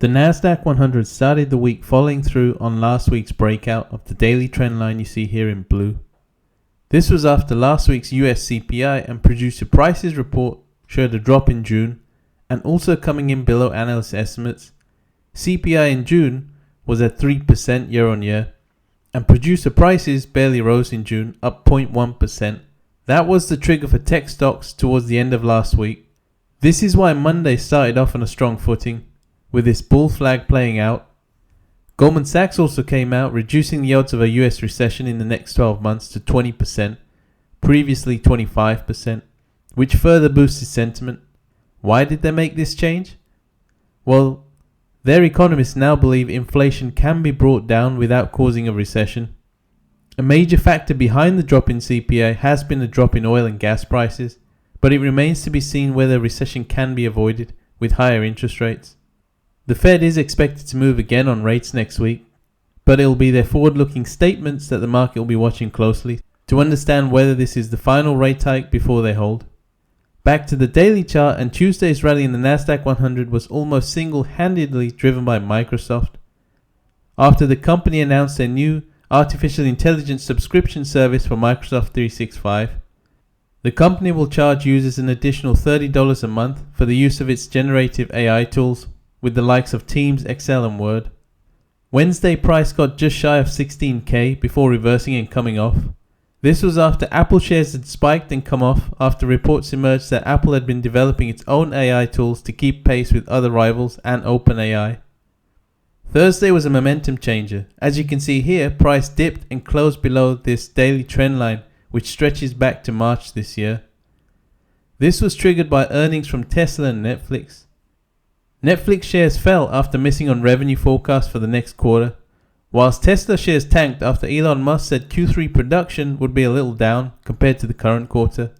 The Nasdaq 100 started the week following through on last week's breakout of the daily trend line you see here in blue. This was after last week's US CPI and producer prices report showed a drop in June and also coming in below analyst estimates. CPI in June was at 3% year on year and producer prices barely rose in June, up 0.1%. That was the trigger for tech stocks towards the end of last week. This is why Monday started off on a strong footing, with this bull flag playing out. Goldman Sachs also came out, reducing the odds of a US recession in the next 12 months to 20%, previously 25%, which further boosted sentiment. Why did they make this change? Well, their economists now believe inflation can be brought down without causing a recession. A major factor behind the drop in CPI has been a drop in oil and gas prices, but it remains to be seen whether a recession can be avoided with higher interest rates. The Fed is expected to move again on rates next week, but it will be their forward-looking statements that the market will be watching closely to understand whether this is the final rate hike before they hold. Back to the daily chart, and Tuesday's rally in the Nasdaq 100 was almost single-handedly driven by Microsoft. After the company announced a new artificial intelligence subscription service for Microsoft 365, the company will charge users an additional $30 a month for the use of its generative AI tools with the likes of Teams, Excel and Word. Wednesday price got just shy of 16k before reversing and coming off. This was after Apple shares had spiked and come off after reports emerged that Apple had been developing its own AI tools to keep pace with other rivals and OpenAI. Thursday was a momentum changer. As you can see here, price dipped and closed below this daily trend line, which stretches back to March this year. This was triggered by earnings from Tesla and Netflix. Netflix shares fell after missing on revenue forecasts for the next quarter, whilst Tesla shares tanked after Elon Musk said Q3 production would be a little down compared to the current quarter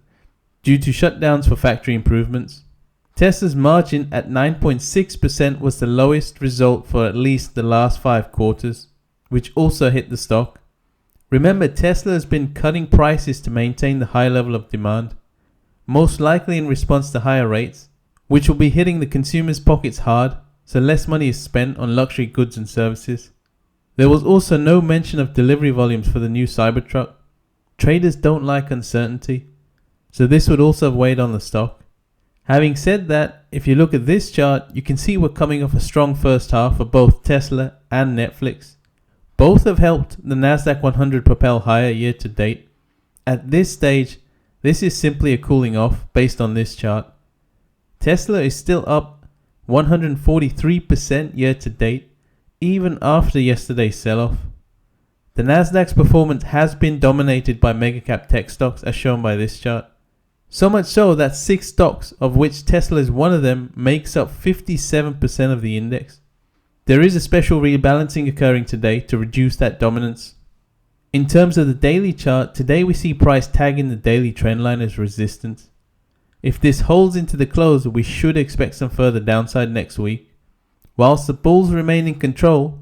due to shutdowns for factory improvements. Tesla's margin at 9.6% was the lowest result for at least the last 5 quarters, which also hit the stock. Remember, Tesla has been cutting prices to maintain the high level of demand, most likely in response to higher rates, which will be hitting the consumers' pockets hard, so less money is spent on luxury goods and services. There was also no mention of delivery volumes for the new Cybertruck. Traders don't like uncertainty, so this would also have weighed on the stock. Having said that, if you look at this chart, you can see we're coming off a strong first half for both Tesla and Netflix. Both have helped the Nasdaq 100 propel higher year to date. At this stage, this is simply a cooling off based on this chart. Tesla is still up 143% year to date, even after yesterday's sell-off. The Nasdaq's performance has been dominated by megacap tech stocks as shown by this chart. So much so that 6 stocks, of which Tesla is one of them, makes up 57% of the index. There is a special rebalancing occurring today to reduce that dominance. In terms of the daily chart, today we see price tagging the daily trend line as resistance. If this holds into the close, we should expect some further downside next week. Whilst the bulls remain in control,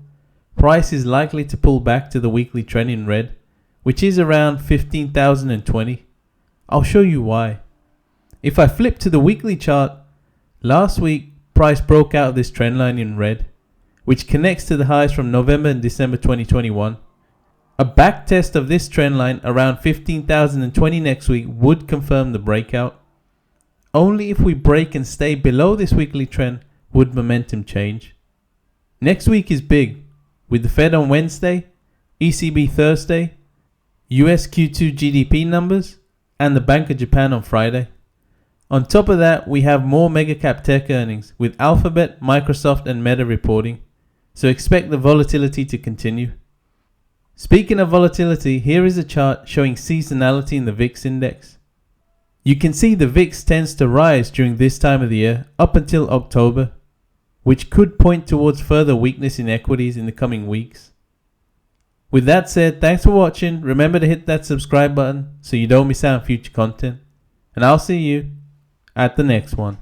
price is likely to pull back to the weekly trend in red, which is around 15,020. I'll show you why. If I flip to the weekly chart, last week price broke out of this trend line in red, which connects to the highs from November and December 2021. A back test of this trend line around 15,020 next week would confirm the breakout. Only if we break and stay below this weekly trend would momentum change. Next week is big, with the Fed on Wednesday, ECB Thursday, US Q2 GDP numbers, and the Bank of Japan on Friday. On top of that, we have more megacap tech earnings with Alphabet, Microsoft and Meta reporting, so expect the volatility to continue. Speaking of volatility, here is a chart showing seasonality in the VIX index. You can see the VIX tends to rise during this time of the year up until October, which could point towards further weakness in equities in the coming weeks. With that said, thanks for watching. Remember to hit that subscribe button so you don't miss out on future content. And I'll see you at the next one.